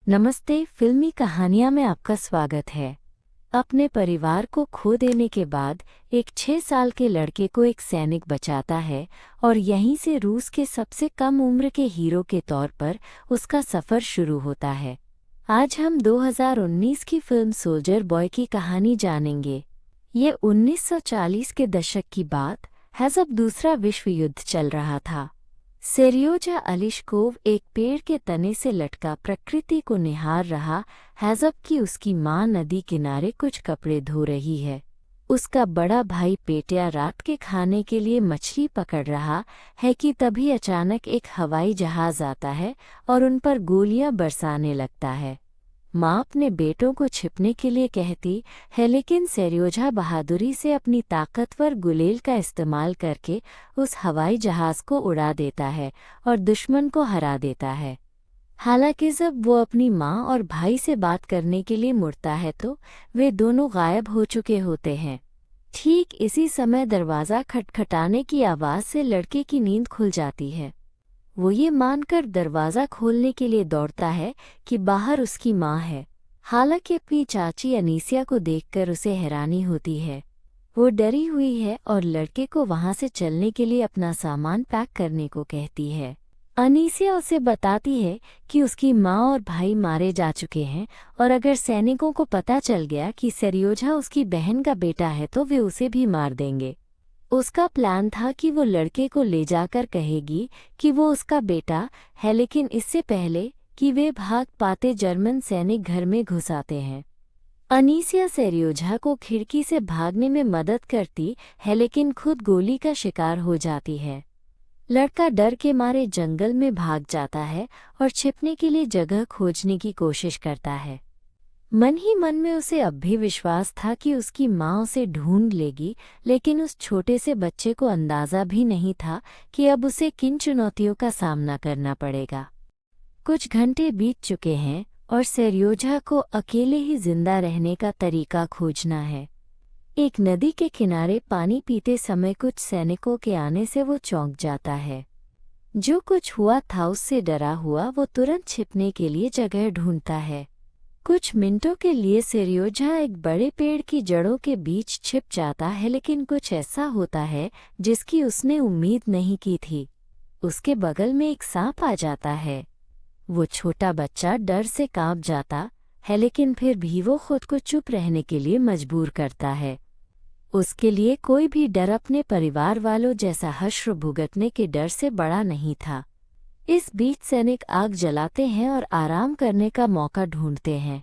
नमस्ते, फिल्मी कहानियाँ में आपका स्वागत है। अपने परिवार को खो देने के बाद एक 6 साल के लड़के को एक सैनिक बचाता है और यहीं से रूस के सबसे कम उम्र के हीरो के तौर पर उसका सफ़र शुरू होता है। आज हम 2019 की फिल्म सोल्जर बॉय की कहानी जानेंगे। ये 1940 के दशक की बात है जब दूसरा विश्व युद्ध चल रहा था। सेरियोजा अलिशकोव एक पेड़ के तने से लटका प्रकृति को निहार रहा है जबकि उसकी माँ नदी किनारे कुछ कपड़े धो रही है। उसका बड़ा भाई पेटिया रात के खाने के लिए मछली पकड़ रहा है कि तभी अचानक एक हवाई जहाज आता है और उन पर गोलियां बरसाने लगता है। माँ अपने बेटों को छिपने के लिए कहती है लेकिन सेरियोजा बहादुरी से अपनी ताकतवर गुलेल का इस्तेमाल करके उस हवाई जहाज को उड़ा देता है और दुश्मन को हरा देता है। हालांकि जब वो अपनी माँ और भाई से बात करने के लिए मुड़ता है तो वे दोनों गायब हो चुके होते हैं। ठीक इसी समय दरवाज़ा खटखटाने की आवाज़ से लड़के की नींद खुल जाती है। वो ये मानकर दरवाज़ा खोलने के लिए दौड़ता है कि बाहर उसकी माँ है। हालांकि अपनी चाची अनीसिया को देखकर उसे हैरानी होती है। वो डरी हुई है और लड़के को वहाँ से चलने के लिए अपना सामान पैक करने को कहती है। अनीसिया उसे बताती है कि उसकी माँ और भाई मारे जा चुके हैं और अगर सैनिकों को पता चल गया कि सेरियोजा उसकी बहन का बेटा है तो वे उसे भी मार देंगे। उसका प्लान था कि वो लड़के को ले जाकर कहेगी कि वो उसका बेटा है, लेकिन इससे पहले कि वे भाग पाते जर्मन सैनिक घर में घुस आते हैं। अनीसिया सेरियोजा को खिड़की से भागने में मदद करती है लेकिन खुद गोली का शिकार हो जाती है। लड़का डर के मारे जंगल में भाग जाता है और छिपने के लिए जगह खोजने की कोशिश करता है। मन ही मन में उसे अब भी विश्वास था कि उसकी माँ उसे ढूंढ लेगी, लेकिन उस छोटे से बच्चे को अंदाज़ा भी नहीं था कि अब उसे किन चुनौतियों का सामना करना पड़ेगा। कुछ घंटे बीत चुके हैं और सेरियोजा को अकेले ही जिंदा रहने का तरीका खोजना है। एक नदी के किनारे पानी पीते समय कुछ सैनिकों के आने से वो चौंक जाता है। जो कुछ हुआ था उससे डरा हुआ वो तुरंत छिपने के लिए जगह ढूंढता है। कुछ मिनटों के लिए सेरियोजा एक बड़े पेड़ की जड़ों के बीच छिप जाता है, लेकिन कुछ ऐसा होता है जिसकी उसने उम्मीद नहीं की थी। उसके बगल में एक सांप आ जाता है। वो छोटा बच्चा डर से कांप जाता है लेकिन फिर भी वो खुद को चुप रहने के लिए मजबूर करता है। उसके लिए कोई भी डर अपने परिवार वालों जैसा हश्र भुगतने के डर से बड़ा नहीं था। इस बीच सैनिक आग जलाते हैं और आराम करने का मौका ढूंढते हैं।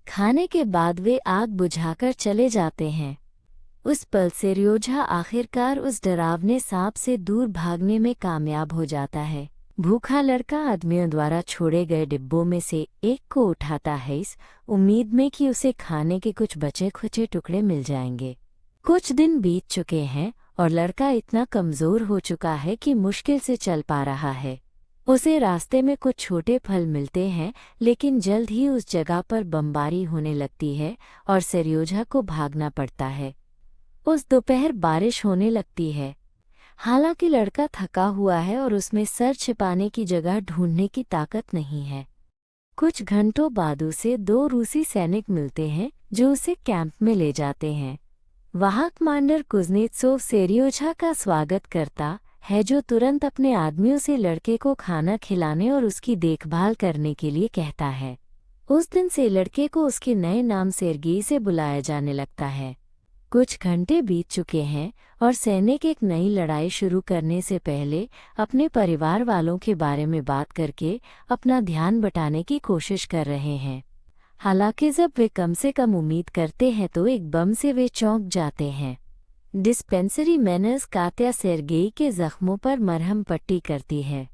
खाने के बाद वे आग बुझाकर चले जाते हैं। उस पल सेरियोजा आखिरकार उस डरावने सांप से दूर भागने में कामयाब हो जाता है। भूखा लड़का आदमियों द्वारा छोड़े गए डिब्बों में से एक को उठाता है इस उम्मीद में कि उसे खाने के कुछ बचे खुचे टुकड़े मिल जाएंगे। कुछ दिन बीत चुके हैं और लड़का इतना कमज़ोर हो चुका है कि मुश्किल से चल पा रहा है। उसे रास्ते में कुछ छोटे फल मिलते हैं, लेकिन जल्द ही उस जगह पर बमबारी होने लगती है और सेरियोजा को भागना पड़ता है। उस दोपहर बारिश होने लगती है। हालांकि लड़का थका हुआ है और उसमें सर छिपाने की जगह ढूंढने की ताकत नहीं है। कुछ घंटों बाद उसे 2 रूसी सैनिक मिलते हैं जो उसे कैंप में ले जाते हैं। वहाँ कमांडर कुज़नेत्सोव सेरियोजा का स्वागत करता है, जो तुरंत अपने आदमियों से लड़के को खाना खिलाने और उसकी देखभाल करने के लिए कहता है। उस दिन से लड़के को उसके नए नाम सेर्गेई से बुलाया जाने लगता है। कुछ घंटे बीत चुके हैं और सैनिक एक नई लड़ाई शुरू करने से पहले अपने परिवार वालों के बारे में बात करके अपना ध्यान बटाने की कोशिश कर रहे हैं। हालांकि जब वे कम से कम उम्मीद करते हैं तो एक बम से वे चौंक जाते हैं। डिस्पेंसरी मैनर्स कात्या सेर्गेई के जख्मों पर मरहम पट्टी करती है।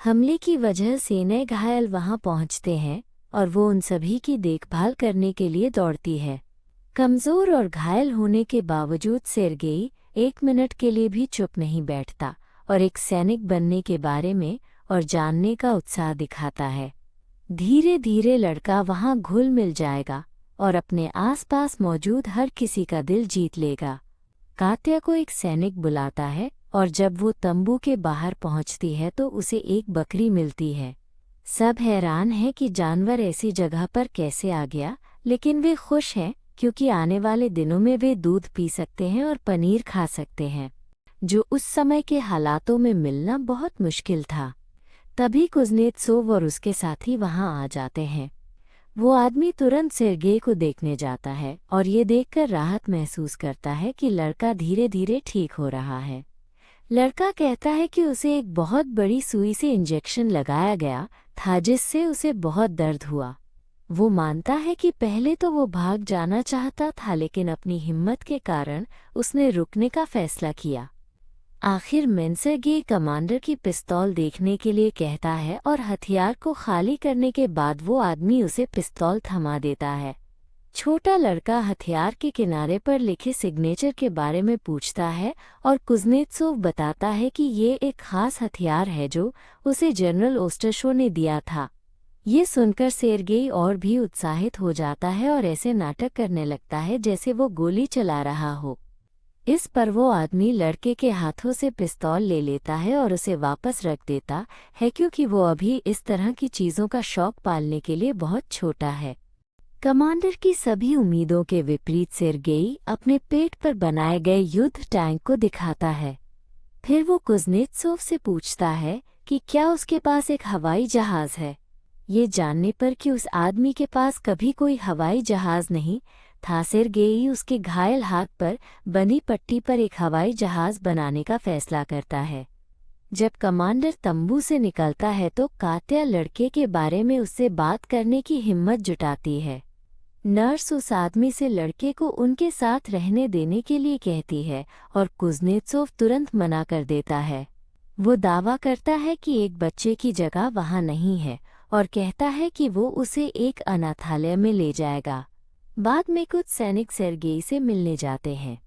हमले की वजह से नए घायल वहां पहुंचते हैं और वो उन सभी की देखभाल करने के लिए दौड़ती है। कमज़ोर और घायल होने के बावजूद सेर्गेई 1 मिनट के लिए भी चुप नहीं बैठता और एक सैनिक बनने के बारे में और जानने का उत्साह दिखाता है। धीरे धीरे लड़का वहां घुल मिल जाएगा और अपने आसपास मौजूद हर किसी का दिल जीत लेगा। कात्या को एक सैनिक बुलाता है और जब वो तंबू के बाहर पहुंचती है तो उसे एक बकरी मिलती है। सब हैरान हैं कि जानवर ऐसी जगह पर कैसे आ गया, लेकिन वे खुश हैं क्योंकि आने वाले दिनों में वे दूध पी सकते हैं और पनीर खा सकते हैं, जो उस समय के हालातों में मिलना बहुत मुश्किल था। तभी कुज़नेत्सोव और उसके साथी वहां आ जाते हैं। वो आदमी तुरंत सेर्गेई को देखने जाता है और ये देखकर राहत महसूस करता है कि लड़का धीरे धीरे ठीक हो रहा है। लड़का कहता है कि उसे एक बहुत बड़ी सुई से इंजेक्शन लगाया गया था जिससे उसे बहुत दर्द हुआ। वो मानता है कि पहले तो वो भाग जाना चाहता था, लेकिन अपनी हिम्मत के कारण उसने रुकने का फैसला किया। आखिर में सेर्गेई कमांडर की पिस्तौल देखने के लिए कहता है और हथियार को खाली करने के बाद वो आदमी उसे पिस्तौल थमा देता है। छोटा लड़का हथियार के किनारे पर लिखे सिग्नेचर के बारे में पूछता है और कुज़नेत्सोव बताता है कि ये एक खास हथियार है जो उसे जनरल ओस्टरशो ने दिया था। ये सुनकर सेर्गेई और भी उत्साहित हो जाता है और ऐसे नाटक करने लगता है जैसे वो गोली चला रहा हो। इस पर वो आदमी लड़के के हाथों से पिस्तौल ले लेता है और उसे वापस रख देता है क्योंकि वो अभी इस तरह की चीज़ों का शौक पालने के लिए बहुत छोटा है। कमांडर की सभी उम्मीदों के विपरीत सेर्गेई अपने पेट पर बनाए गए युद्ध टैंक को दिखाता है। फिर वो कुज़नेत्सोव से पूछता है कि क्या उसके पास एक हवाई जहाज़ है। ये जानने पर कि उस आदमी के पास कभी कोई हवाई जहाज़ नहीं था, सेर्गेई उसके घायल हाथ पर बनी पट्टी पर एक हवाई जहाज़ बनाने का फैसला करता है। जब कमांडर तंबू से निकलता है तो कात्या लड़के के बारे में उससे बात करने की हिम्मत जुटाती है। नर्स उस आदमी से लड़के को उनके साथ रहने देने के लिए कहती है और कुज़नेत्सोव तुरंत मना कर देता है। वो दावा करता है कि एक बच्चे की जगह वहाँ नहीं है और कहता है कि वो उसे एक अनाथालय में ले जाएगा। बाद में कुछ सैनिक सेर्गेई से मिलने जाते हैं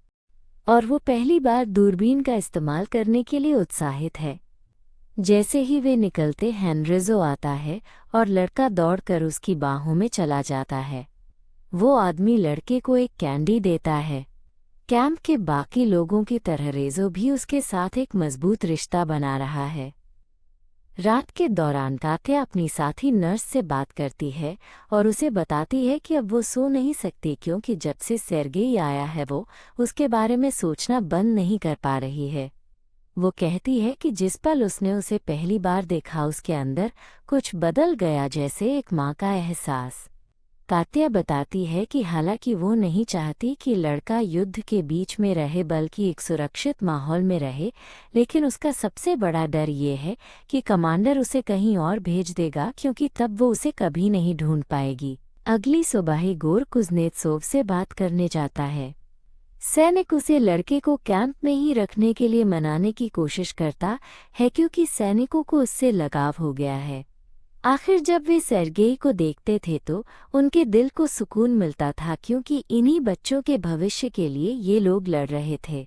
और वो पहली बार दूरबीन का इस्तेमाल करने के लिए उत्साहित है। जैसे ही वे निकलते हेनरिज़ो आता है और लड़का दौड़कर उसकी बाहों में चला जाता है। वो आदमी लड़के को एक कैंडी देता है। कैंप के बाकी लोगों की तरह रेज़ो भी उसके साथ एक मजबूत रिश्ता बना रहा है। रात के दौरान कात्या अपनी साथी नर्स से बात करती है और उसे बताती है कि अब वो सो नहीं सकती क्योंकि जब से सेर्गेई आया है वो उसके बारे में सोचना बंद नहीं कर पा रही है। वो कहती है कि जिस पल उसने उसे पहली बार देखा उसके अंदर कुछ बदल गया, जैसे एक माँ का एहसास। कात्या बताती है कि हालांकि वो नहीं चाहती कि लड़का युद्ध के बीच में रहे बल्कि एक सुरक्षित माहौल में रहे, लेकिन उसका सबसे बड़ा डर ये है कि कमांडर उसे कहीं और भेज देगा क्योंकि तब वो उसे कभी नहीं ढूंढ पाएगी। अगली सुबह ही गोर कुज़नेत्सोव से बात करने जाता है। सैनिक उसे लड़के को कैंप में ही रखने के लिए मनाने की कोशिश करता है क्योंकि सैनिकों को उससे लगाव हो गया है। आखिर जब वे सेर्गेई को देखते थे तो उनके दिल को सुकून मिलता था क्योंकि इन्हीं बच्चों के भविष्य के लिए ये लोग लड़ रहे थे।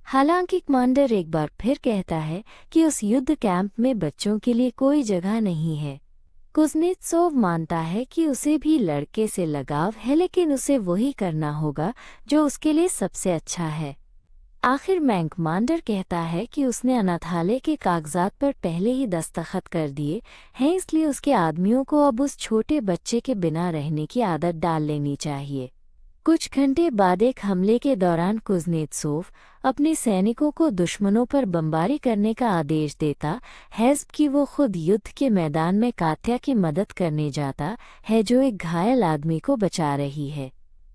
हालांकि कमांडर एक बार फिर कहता है कि उस युद्ध कैंप में बच्चों के लिए कोई जगह नहीं है। कुज़नेत्सोव मानता है कि उसे भी लड़के से लगाव है, लेकिन उसे वही करना होगा जो उसके लिए सबसे अच्छा है। आखिर में कमांडर कहता है कि उसने अनाथालय के कागजात पर पहले ही दस्तखत कर दिए हैं, इसलिए उसके आदमियों को अब उस छोटे बच्चे के बिना रहने की आदत डाल लेनी चाहिए। कुछ घंटे बाद एक हमले के दौरान कुज़नेत्सोव अपने सैनिकों को दुश्मनों पर बमबारी करने का आदेश देता है कि वो खुद युद्ध के मैदान में कात्या की मदद करने जाता है जो एक घायल आदमी को बचा रही है।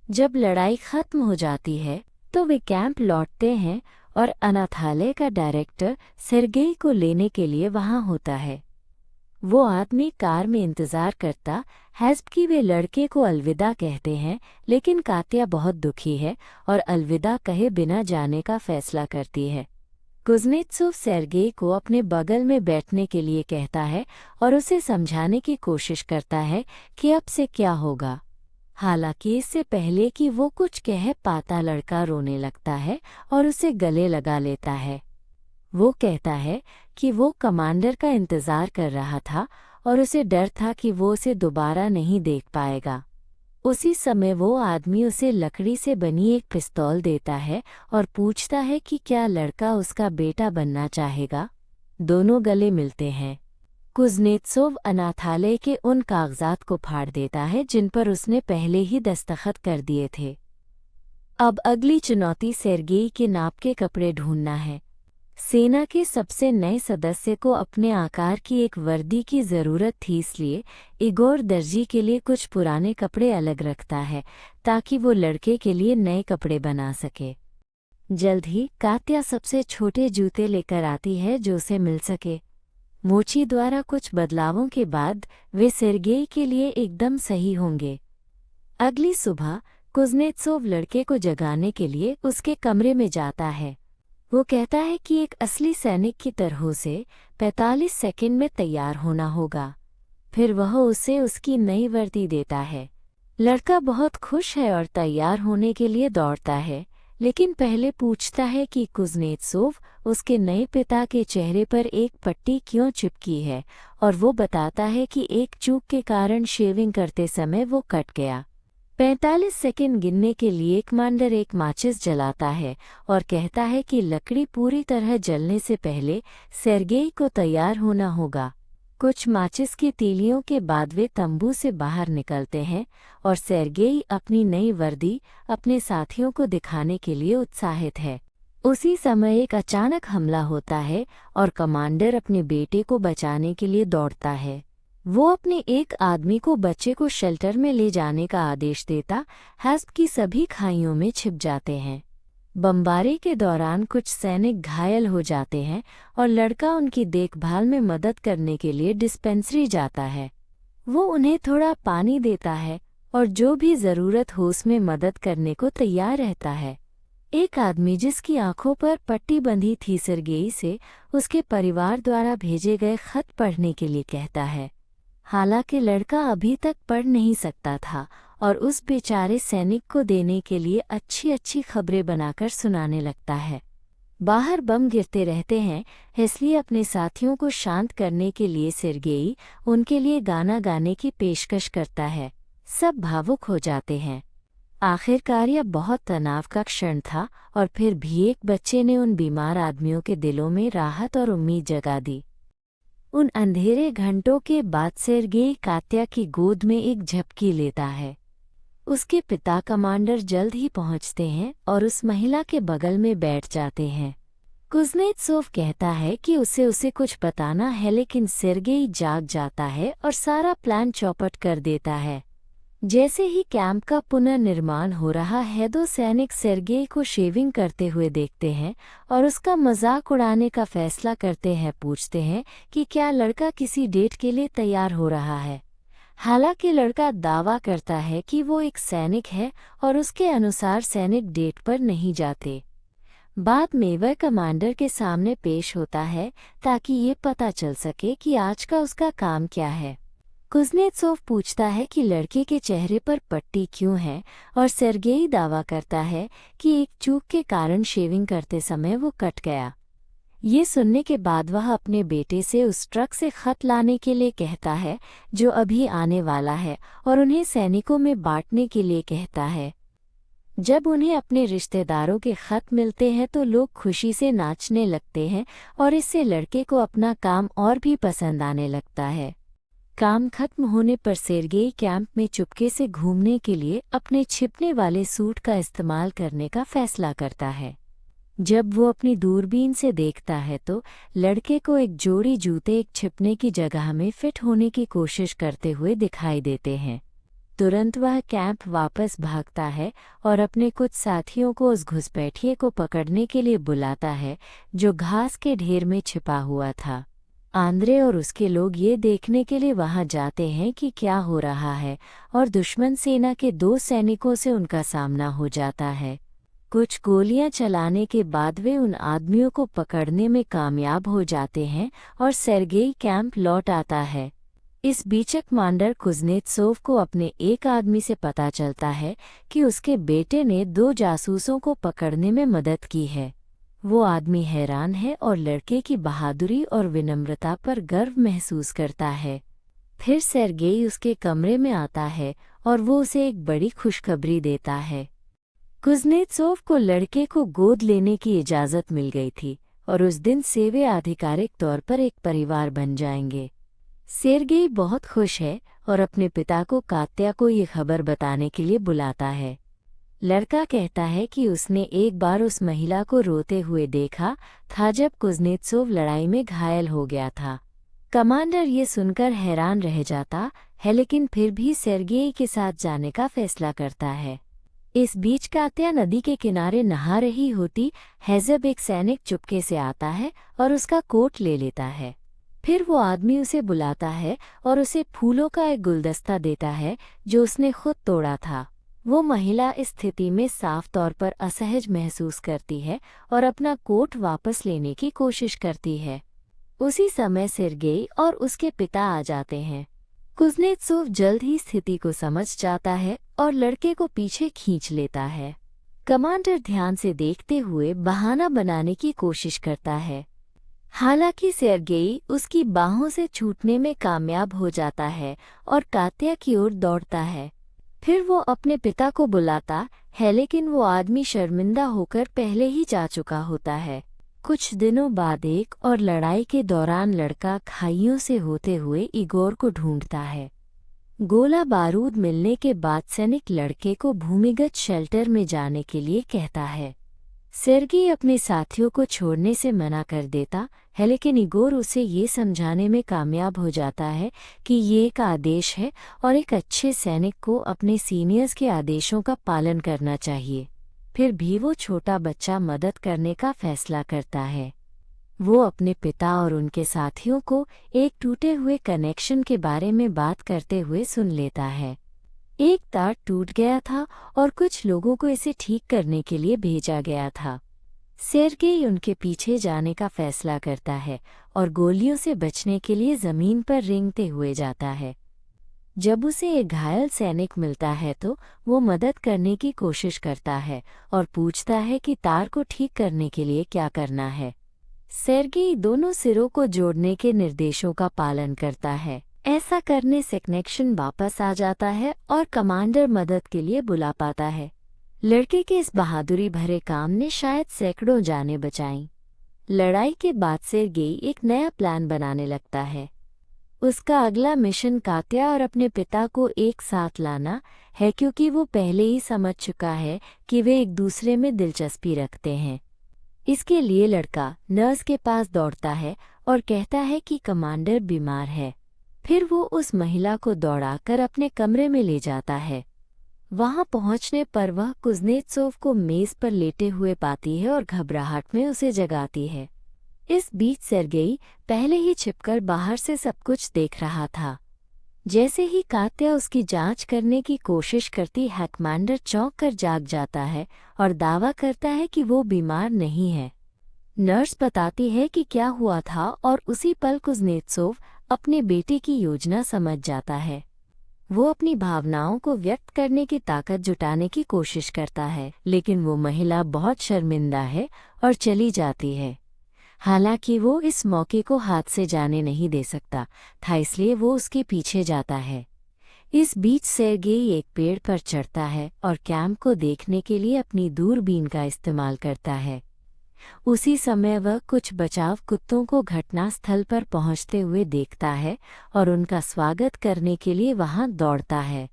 जब लड़ाई खत्म हो जाती है तो वे कैंप लौटते हैं और अनाथालय का डायरेक्टर सेर्गेई को लेने के लिए वहां होता है। वो आदमी कार में इंतजार करता है कि वे लड़के को अलविदा कहते हैं, लेकिन कात्या बहुत दुखी है और अलविदा कहे बिना जाने का फैसला करती है। कुज़नेत्सोव सेर्गेई को अपने बगल में बैठने के लिए कहता है और उसे समझाने की कोशिश करता है कि अब से क्या होगा। हालांकि इससे पहले कि वो कुछ कह पाता लड़का रोने लगता है और उसे गले लगा लेता है। वो कहता है कि वो कमांडर का इंतज़ार कर रहा था और उसे डर था कि वो उसे दोबारा नहीं देख पाएगा। उसी समय वो आदमी उसे लकड़ी से बनी एक पिस्तौल देता है और पूछता है कि क्या लड़का उसका बेटा बनना चाहेगा। दोनों गले मिलते हैं। कुज़नेत्सोव अनाथालय के उन कागजात को फाड़ देता है जिन पर उसने पहले ही दस्तखत कर दिए थे। अब अगली चुनौती सेर्गेई के नाप के कपड़े ढूंढना है। सेना के सबसे नए सदस्य को अपने आकार की एक वर्दी की ज़रूरत थी, इसलिए इगोर दर्जी के लिए कुछ पुराने कपड़े अलग रखता है ताकि वो लड़के के लिए नए कपड़े बना सके। जल्द ही कात्या सबसे छोटे जूते लेकर आती है जो उसे मिल सके। मोची द्वारा कुछ बदलावों के बाद वे सेर्गेई के लिए एकदम सही होंगे। अगली सुबह कुज़नेत्सोव लड़के को जगाने के लिए उसके कमरे में जाता है। वो कहता है कि एक असली सैनिक की तरह से 45 सेकंड में तैयार होना होगा। फिर वह उसे उसकी नई वर्दी देता है। लड़का बहुत खुश है और तैयार होने के लिए दौड़ता है, लेकिन पहले पूछता है कि कुज़नेत्सोव उसके नए पिता के चेहरे पर एक पट्टी क्यों चिपकी है, और वो बताता है कि एक चूक के कारण शेविंग करते समय वो कट गया। 45 सेकंड गिनने के लिए कमांडर एक माचिस जलाता है और कहता है कि लकड़ी पूरी तरह जलने से पहले सेर्गेई को तैयार होना होगा। कुछ माचिस की तीलियों के बाद वे तंबू से बाहर निकलते हैं और सेर्गेई अपनी नई वर्दी अपने साथियों को दिखाने के लिए उत्साहित है। उसी समय एक अचानक हमला होता है और कमांडर अपने बेटे को बचाने के लिए दौड़ता है। वो अपने एक आदमी को बच्चे को शेल्टर में ले जाने का आदेश देता हस्प की सभी खाइयों में छिप जाते हैं। बमबारी के दौरान कुछ सैनिक घायल हो जाते हैं और लड़का उनकी देखभाल में मदद करने के लिए डिस्पेंसरी जाता है। वो उन्हें थोड़ा पानी देता है और जो भी ज़रूरत हो उसमें मदद करने को तैयार रहता है। एक आदमी जिसकी आंखों पर पट्टी बंधी थी सेर्गेई से उसके परिवार द्वारा भेजे गए खत पढ़ने के लिए कहता है। हालांकि लड़का अभी तक पढ़ नहीं सकता था और उस बेचारे सैनिक को देने के लिए अच्छी अच्छी खबरें बनाकर सुनाने लगता है। बाहर बम गिरते रहते हैं, इसलिए अपने साथियों को शांत करने के लिए सेर्गेई उनके लिए गाना गाने की पेशकश करता है। सब भावुक हो जाते हैं। आखिरकार यह बहुत तनाव का क्षण था और फिर भी एक बच्चे ने उन बीमार आदमियों के दिलों में राहत और उम्मीद जगा दी। उन अंधेरे घंटों के बाद सेर्गेई कात्या की गोद में एक झपकी लेता है। उसके पिता कमांडर जल्द ही पहुंचते हैं और उस महिला के बगल में बैठ जाते हैं। कुज़नेत्सोव कहता है कि उसे कुछ बताना है, लेकिन सेर्गेई जाग जाता है और सारा प्लान चौपट कर देता है। जैसे ही कैंप का पुनर्निर्माण हो रहा है, दो सैनिक सेर्गेई को शेविंग करते हुए देखते हैं और उसका मजाक उड़ाने का फैसला करते हैं। पूछते हैं कि क्या लड़का किसी डेट के लिए तैयार हो रहा है। हालांकि लड़का दावा करता है कि वो एक सैनिक है और उसके अनुसार सैनिक डेट पर नहीं जाते। बाद में वह कमांडर के सामने पेश होता है ताकि ये पता चल सके कि आज का उसका काम क्या है। कुज़नेत्सोव पूछता है कि लड़के के चेहरे पर पट्टी क्यों है और सेर्गेई दावा करता है कि एक चूक के कारण शेविंग करते समय वो कट गया। ये सुनने के बाद वह अपने बेटे से उस ट्रक से खत लाने के लिए कहता है जो अभी आने वाला है और उन्हें सैनिकों में बांटने के लिए कहता है। जब उन्हें अपने रिश्तेदारों के खत मिलते हैं तो लोग खुशी से नाचने लगते हैं और इससे लड़के को अपना काम और भी पसंद आने लगता है। काम खत्म होने पर सेर्गेई कैंप में चुपके से घूमने के लिए अपने छिपने वाले सूट का इस्तेमाल करने का फैसला करता है। जब वो अपनी दूरबीन से देखता है तो लड़के को एक जोड़ी जूते एक छिपने की जगह में फिट होने की कोशिश करते हुए दिखाई देते हैं। तुरंत वह कैंप वापस भागता है और अपने कुछ साथियों को उस घुसपैठिए को पकड़ने के लिए बुलाता है जो घास के ढेर में छिपा हुआ था। आंद्रे और उसके लोग ये देखने के लिए वहां जाते हैं कि क्या हो रहा है और दुश्मन सेना के दो सैनिकों से उनका सामना हो जाता है। कुछ गोलियां चलाने के बाद वे उन आदमियों को पकड़ने में कामयाब हो जाते हैं और सेर्गेई कैंप लौट आता है। इस बीच कमांडर कुज़नेत्सोव को अपने एक आदमी से पता चलता है कि उसके बेटे ने दो जासूसों को पकड़ने में मदद की है। वो आदमी हैरान है और लड़के की बहादुरी और विनम्रता पर गर्व महसूस करता है। फिर सेर्गेई उसके कमरे में आता है और वो उसे एक बड़ी खुशखबरी देता है। कुज़नेत्सोव को लड़के को गोद लेने की इजाज़त मिल गई थी और उस दिन से वे आधिकारिक तौर पर एक परिवार बन जाएंगे। सेर्गेई बहुत खुश है और अपने पिता को कात्या को ये खबर बताने के लिए बुलाता है। लड़का कहता है कि उसने एक बार उस महिला को रोते हुए देखा था जब कुज़नेत्सोव लड़ाई में घायल हो गया था। कमांडर ये सुनकर हैरान रह जाता है, लेकिन फिर भी सेर्गेई के साथ जाने का फैसला करता है। इस बीच कात्या नदी के किनारे नहा रही होती है जब एक सैनिक चुपके से आता है और उसका कोट ले लेता है। फिर वो आदमी उसे बुलाता है और उसे फूलों का एक गुलदस्ता देता है जो उसने खुद तोड़ा था। वो महिला इस स्थिति में साफ तौर पर असहज महसूस करती है और अपना कोट वापस लेने की कोशिश करती है। उसी समय सेर्गेई और उसके पिता आ जाते हैं। कुज़नेत्सोव जल्द ही स्थिति को समझ जाता है और लड़के को पीछे खींच लेता है। कमांडर ध्यान से देखते हुए बहाना बनाने की कोशिश करता है। हालांकि सेर्गेई उसकी बाहों से छूटने में कामयाब हो जाता है और कात्या की ओर दौड़ता है। फिर वो अपने पिता को बुलाता है, लेकिन वो आदमी शर्मिंदा होकर पहले ही जा चुका होता है। कुछ दिनों बाद एक और लड़ाई के दौरान लड़का खाइयों से होते हुए इगोर को ढूंढता है। गोला बारूद मिलने के बाद सैनिक लड़के को भूमिगत शेल्टर में जाने के लिए कहता है। सेर्गेई अपने साथियों को छोड़ने से मना कर देता है, लेकिन इगोर उसे ये समझाने में कामयाब हो जाता है कि ये एक आदेश है और एक अच्छे सैनिक को अपने सीनियर्स के आदेशों का पालन करना चाहिए। फिर भी वो छोटा बच्चा मदद करने का फैसला करता है। वो अपने पिता और उनके साथियों को एक टूटे हुए कनेक्शन के बारे में बात करते हुए सुन लेता है। एक तार टूट गया था और कुछ लोगों को इसे ठीक करने के लिए भेजा गया था। सेर्गेई उनके पीछे जाने का फैसला करता है और गोलियों से बचने के लिए जमीन पर रेंगते हुए जाता है। जब उसे एक घायल सैनिक मिलता है तो वो मदद करने की कोशिश करता है और पूछता है कि तार को ठीक करने के लिए क्या करना है। सेर्गेई दोनों सिरों को जोड़ने के निर्देशों का पालन करता है। ऐसा करने से कनेक्शन वापस आ जाता है और कमांडर मदद के लिए बुला पाता है। लड़के के इस बहादुरी भरे काम ने शायद सैकड़ों जानें बचाईं। लड़ाई के बाद सेर्गेई एक नया प्लान बनाने लगता है। उसका अगला मिशन कात्या और अपने पिता को एक साथ लाना है, क्योंकि वो पहले ही समझ चुका है कि वे एक दूसरे में दिलचस्पी रखते हैं। इसके लिए लड़का नर्स के पास दौड़ता है और कहता है कि कमांडर बीमार है। फिर वो उस महिला को दौड़ाकर अपने कमरे में ले जाता है। वहां पहुंचने पर वह कुज़नेत्सोव को मेज पर लेटे हुए पाती है और घबराहट में उसे जगाती है। इस बीच सेर्गेई पहले ही छिपकर बाहर से सब कुछ देख रहा था। जैसे ही कात्या उसकी जांच करने की कोशिश करती है, कमांडर चौंक कर जाग जाता है और दावा करता है कि वो बीमार नहीं है। नर्स बताती है कि क्या हुआ था और उसी पल कुज़नेत्सोव अपने बेटे की योजना समझ जाता है। वो अपनी भावनाओं को व्यक्त करने की ताकत जुटाने की कोशिश करता है, लेकिन वो महिला बहुत शर्मिंदा है और चली जाती है। हालांकि वो इस मौके को हाथ से जाने नहीं दे सकता था, इसलिए वो उसके पीछे जाता है। इस बीच सेर्गेई एक पेड़ पर चढ़ता है और कैंप को देखने के लिए अपनी दूरबीन का इस्तेमाल करता है। उसी समय वह कुछ बचाव कुत्तों को घटनास्थल पर पहुंचते हुए देखता है और उनका स्वागत करने के लिए वहां दौड़ता है।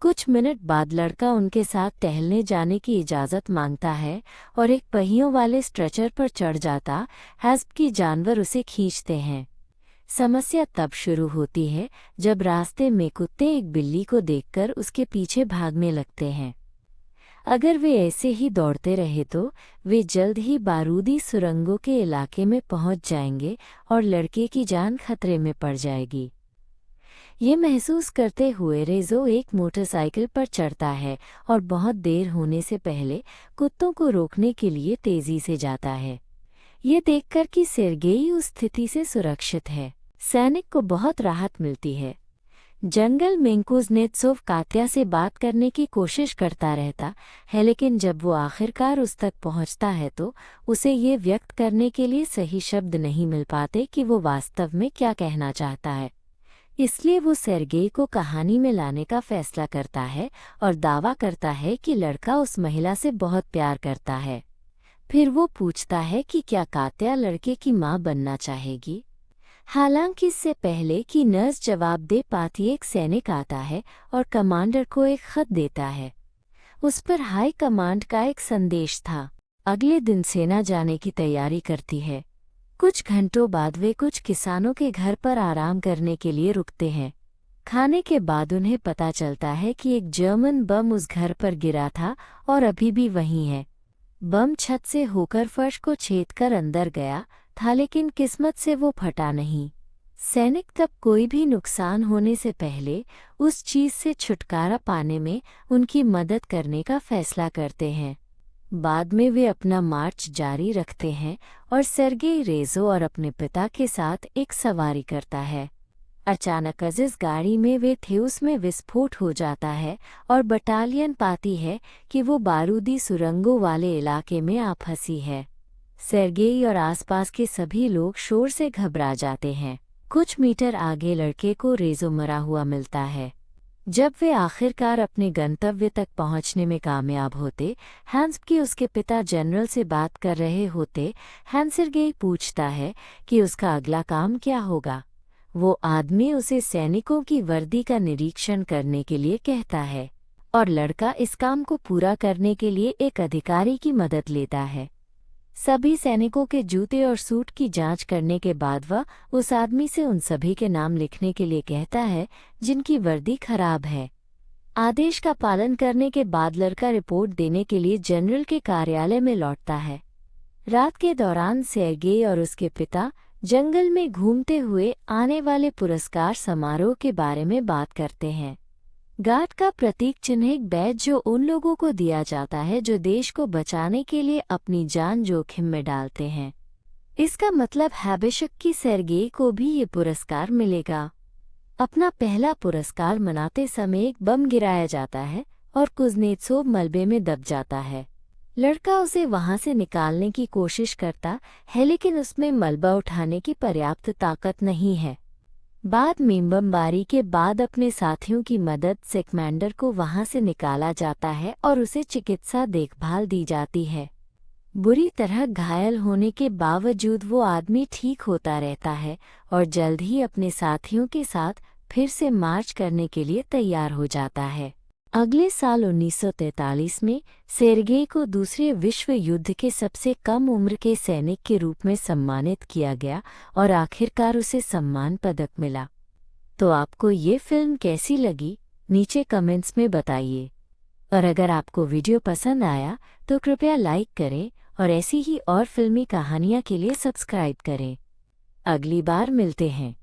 कुछ मिनट बाद लड़का उनके साथ टहलने जाने की इजाज़त मांगता है और एक पहियों वाले स्ट्रेचर पर चढ़ जाता है कि जानवर उसे खींचते हैं। समस्या तब शुरू होती है जब रास्ते में कुत्ते एक बिल्ली को देखकर उसके पीछे भागने लगते हैं। अगर वे ऐसे ही दौड़ते रहे तो वे जल्द ही बारूदी सुरंगों के इलाके में पहुंच जाएंगे और लड़के की जान खतरे में पड़ जाएगी। ये महसूस करते हुए रेज़ो एक मोटरसाइकिल पर चढ़ता है और बहुत देर होने से पहले कुत्तों को रोकने के लिए तेजी से जाता है। ये देखकर कि सेर्गेई उस स्थिति से सुरक्षित है, सैनिक को बहुत राहत मिलती है। जंगल में कुज़नेत्सोव कात्या से बात करने की कोशिश करता रहता है, लेकिन जब वो आखिरकार उस तक पहुंचता है तो उसे ये व्यक्त करने के लिए सही शब्द नहीं मिल पाते कि वो वास्तव में क्या कहना चाहता है। इसलिए वो सेर्गेई को कहानी में लाने का फैसला करता है और दावा करता है कि लड़का उस महिला से बहुत प्यार करता है। फिर वो पूछता है कि क्या कात्या लड़के की माँ बनना चाहेगी। हालांकि इससे पहले कि नर्स जवाब दे पाती एक सैनिक आता है और कमांडर को एक खत देता है। उस पर हाई कमांड का एक संदेश था। अगले दिन सेना जाने की तैयारी करती है। कुछ घंटों बाद वे कुछ किसानों के घर पर आराम करने के लिए रुकते हैं। खाने के बाद उन्हें पता चलता है कि एक जर्मन बम उस घर पर गिरा था और अभी भी वहीं है। बम छत से होकर फर्श को छेदकर अंदर गया था, लेकिन किस्मत से वो फटा नहीं। सैनिक तब कोई भी नुकसान होने से पहले उस चीज से छुटकारा पाने में उनकी मदद करने का फैसला करते हैं। बाद में वे अपना मार्च जारी रखते हैं और सेर्गेई रेजो और अपने पिता के साथ एक सवारी करता है। अचानक जिस गाड़ी में वे थे उसमें विस्फोट हो जाता है और बटालियन पाती है कि वो बारूदी सुरंगों वाले इलाके में आ फंसी है। सेर्गेई और आसपास के सभी लोग शोर से घबरा जाते हैं। कुछ मीटर आगे लड़के को रेजो मरा हुआ मिलता है। जब वे आखिरकार अपने गंतव्य तक पहुंचने में कामयाब होते, हैंस की उसके पिता जनरल से बात कर रहे होते। सेर्गेई पूछता है कि उसका अगला काम क्या होगा। वो आदमी उसे सैनिकों की वर्दी का निरीक्षण करने के लिए कहता है और लड़का इस काम को पूरा करने के लिए एक अधिकारी की मदद लेता है। सभी सैनिकों के जूते और सूट की जांच करने के बाद वह उस आदमी से उन सभी के नाम लिखने के लिए कहता है जिनकी वर्दी खराब है। आदेश का पालन करने के बाद लड़का रिपोर्ट देने के लिए जनरल के कार्यालय में लौटता है। रात के दौरान सेर्गेई और उसके पिता जंगल में घूमते हुए आने वाले पुरस्कार समारोह के बारे में बात करते हैं। गार्ड का प्रतीक चिन्ह एक बैज जो उन लोगों को दिया जाता है जो देश को बचाने के लिए अपनी जान जोखिम में डालते हैं। इसका मतलब है बेशक कि सेर्गेई को भी ये पुरस्कार मिलेगा। अपना पहला पुरस्कार मनाते समय एक बम गिराया जाता है और कुज़नेत्सोव मलबे में दब जाता है। लड़का उसे वहां से निकालने की कोशिश करता है, लेकिन उसमें मलबा उठाने की पर्याप्त ताकत नहीं है। बाद में बमबारी के बाद अपने साथियों की मदद से कमांडर को वहां से निकाला जाता है और उसे चिकित्सा देखभाल दी जाती है। बुरी तरह घायल होने के बावजूद वो आदमी ठीक होता रहता है और जल्द ही अपने साथियों के साथ फिर से मार्च करने के लिए तैयार हो जाता है। अगले साल 1943 में सेर्गेई को दूसरे विश्व युद्ध के सबसे कम उम्र के सैनिक के रूप में सम्मानित किया गया और आखिरकार उसे सम्मान पदक मिला। तो आपको ये फिल्म कैसी लगी, नीचे कमेंट्स में बताइए। और अगर आपको वीडियो पसंद आया तो कृपया लाइक करें और ऐसी ही और फिल्मी कहानियाँ के लिए सब्सक्राइब करें। अगली बार मिलते हैं।